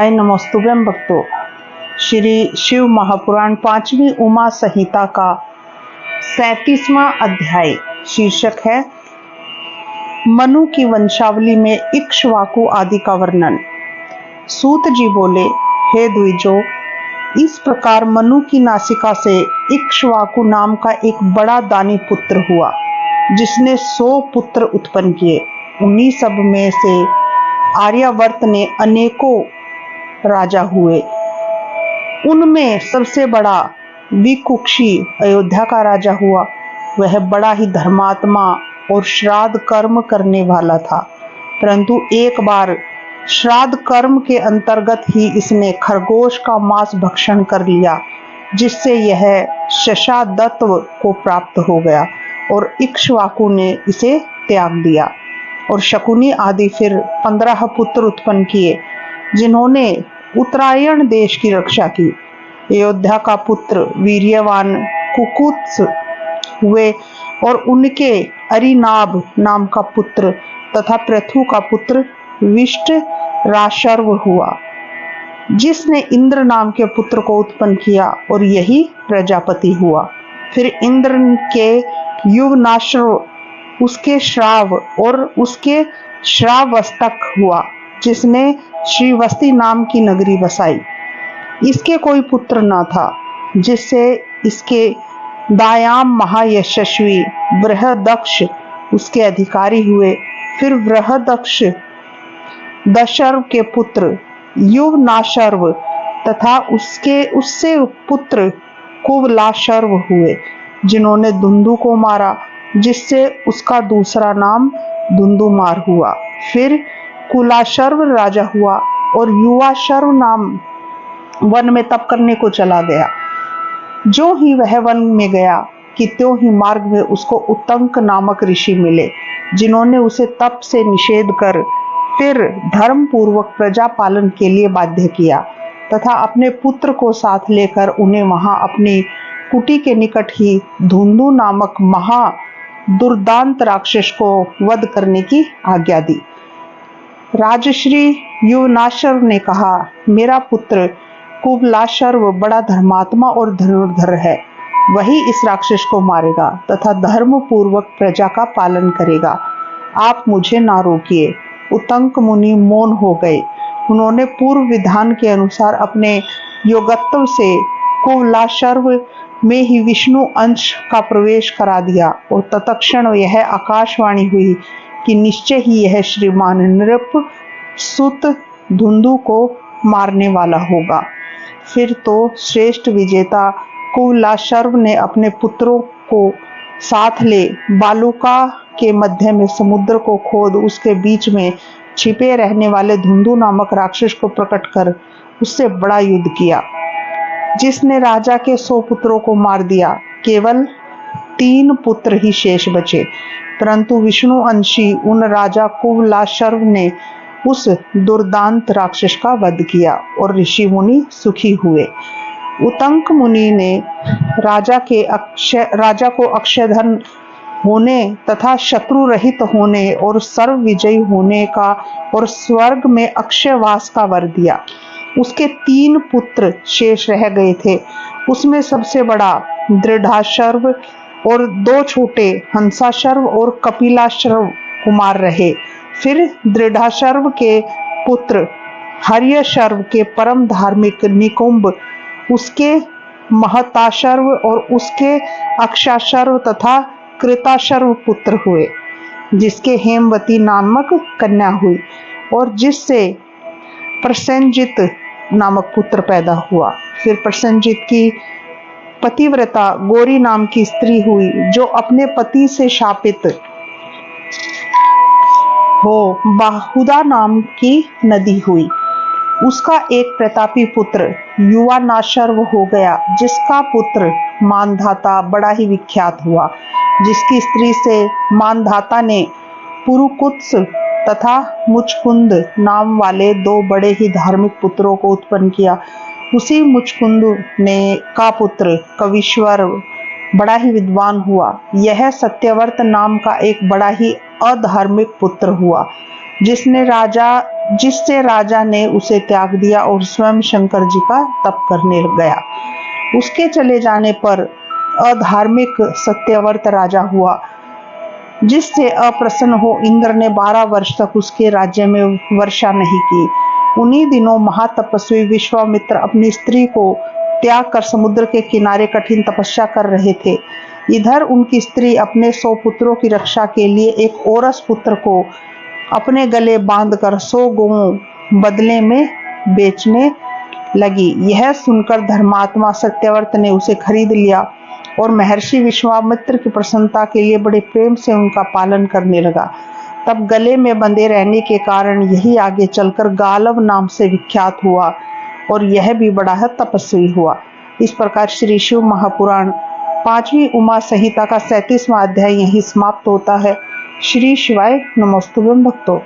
नमस्तुभ्यं भक्तों। श्री शिव महापुराण 5वीं उमा संहिता का 37वां अध्याय शीर्षक है मनु की वंशावली में इक्ष्वाकु आदि का वर्णन। सूत जी बोले, हे द्विजो, इस प्रकार मनु की नासिका से इक्ष्वाकु नाम का एक बड़ा दानी पुत्र हुआ, जिसने 100 पुत्र उत्पन्न किए। उन्हीं सब में से आर्यावर्त ने अनेकों राजा हुए। उनमें सबसे बड़ा विकुक्षी अयोध्या का राजा हुआ। वह बड़ा ही धर्मात्मा और श्राद्ध कर्म करने वाला था, परंतु एक बार श्राद्ध कर्म के अंतर्गत ही इसने खरगोश का मांस भक्षण कर लिया, जिससे यह शशादत्व को प्राप्त हो गया और इक्ष्वाकु ने इसे त्याग दिया। और शकुनी आदि फिर 15 पुत्र उत्पन्न किए, जिन्होंने उत्तरायण देश की रक्षा की। अयोध्या का पुत्र वीर्यवान कुकुत्स हुए और उनके अरिनाभ नाम का पुत्र तथा पृथु का पुत्र विष्ट राशर्व हुआ, जिसने इंद्र नाम के पुत्र को उत्पन्न किया और यही प्रजापति हुआ। फिर इंद्र के युवनाश्रव उसके श्राव और उसके श्रावस्तक हुआ, जिसने श्रीवस्ती नाम की नगरी बसाई। इसके कोई पुत्र न था, जिससे इसके दायाम महायशस्वी बृहदक्ष उसके अधिकारी हुए। फिर बृहदक्ष दशर्व के पुत्र युवनाशर्व तथा उससे पुत्र कुवलाशर्व हुए, जिन्होंने धुंधु को मारा, जिससे उसका दूसरा नाम धुंधुमार हुआ। फिर कुलाशर्व राजा हुआ और युवाशर्व नाम वन में तप करने को चला गया। जो ही वह वन में गया कि त्यों ही मार्ग में उसको उत्तंक नामक ऋषि मिले, जिन्होंने उसे तप से निषेध कर फिर धर्म पूर्वक प्रजा पालन के लिए बाध्य किया तथा अपने पुत्र को साथ लेकर उन्हें वहां अपनी कुटी के निकट ही धुंधु नामक महा दुर्दांत राक्षस को वध करने की आज्ञा दी। राजश्री युवनाशर्व ने कहा, मेरा पुत्र कुवलाशर्व बड़ा धर्मात्मा और धनुर्धर है। वही इस राक्षस को मारेगा तथा धर्म पूर्वक प्रजा का पालन करेगा। आप मुझे ना रोकिए। उत्तंक मुनि मौन हो गए। उन्होंने पूर्व विधान के अनुसार अपने योगत्व से कुवलाशर्व में ही विष्णु अंश का प्रवेश करा दिया और तत्क्षण यह आकाशवाणी हुई कि निश्चय ही यह श्रीमान नृप सुत धुंधु को मारने वाला होगा। फिर तो श्रेष्ठ विजेता कुवलाशर्व ने अपने पुत्रों को साथ ले बालुका के मध्य में समुद्र को खोद उसके बीच में छिपे रहने वाले धुंधु नामक राक्षस को प्रकट कर उससे बड़ा युद्ध किया, जिसने राजा के 100 पुत्रों को मार दिया। केवल 3 पुत्र ही शेष बचे, परंतु विष्णु अंशी उन राजा कुवलाशर्व ने उस दुर्दांत राक्षस का वध किया और ऋषि मुनि सुखी हुए। उत्तंक मुनि ने राजा को अक्षय धन होने तथा शत्रु रहित होने और सर्व विजयी होने का और स्वर्ग में अक्षयवास का वर दिया। उसके 3 पुत्र शेष रह गए थे। उसमें सबसे बड़ा दृढ़ाशर्व और 2 छोटे हंसाशर्व और कपिलाशर्व कुमार रहे। फिर दृढ़ाशर्व के पुत्र हर्यशर्व के परम धार्मिक निकुंभ, उसके महताशर्व और उसके अक्षाशर्व तथा कृताशर्व पुत्र हुए, जिसके हेमवती नामक कन्या हुई और जिससे प्रसेनजित नामक पुत्र पैदा हुआ। फिर प्रसेनजित की पतिव्रता गौरी नाम की स्त्री हुई, जो अपने पति से शापित हो बाहुदा नाम की नदी हुई। उसका एक प्रतापी पुत्र युवानाशर्व हो गया, जिसका पुत्र मानधाता बड़ा ही विख्यात हुआ, जिसकी स्त्री से मानधाता ने पुरुकुत्स तथा मुचकुंद नाम वाले 2 बड़े ही धार्मिक पुत्रों को उत्पन्न किया। उसी मुचकुंद ने का पुत्र कविश्वर बड़ा ही विद्वान हुआ। यह सत्यवर्त नाम का एक बड़ा ही अधार्मिक पुत्र हुआ, जिसने राजा जिससे राजा ने उसे त्याग दिया और स्वयं शंकर जी का तप करने गया। उसके चले जाने पर अधार्मिक सत्यव्रत राजा हुआ, जिससे अप्रसन्न हो इंद्र ने 12 वर्ष तक उसके राज्य में वर्षा नहीं की। उन्हीं दिनों महातपस्वी विश्वामित्र अपनी स्त्री को त्याग कर समुद्र के किनारे कठिन तपस्या कर रहे थे। इधर उनकी स्त्री अपने 100 पुत्रों की रक्षा के लिए एक औरस पुत्र को अपने गले बांधकर 100 गौओं बदले में बेचने लगी। यह सुनकर धर्मात्मा सत्यव्रत ने उसे खरीद लिया और महर्षि विश्वामित्र की प्रसन्नता के लिए बड़े प्रेम से उनका पालन करने लगा। तब गले में बंधे रहने के कारण यही आगे चलकर गालव नाम से विख्यात हुआ और यह भी बड़ा तपस्वी हुआ। इस प्रकार श्री शिव महापुराण 5वीं उमा संहिता का 37वां अध्याय यहीं समाप्त होता है। श्री शिवाय नमोस्तुभ्यं भक्तों।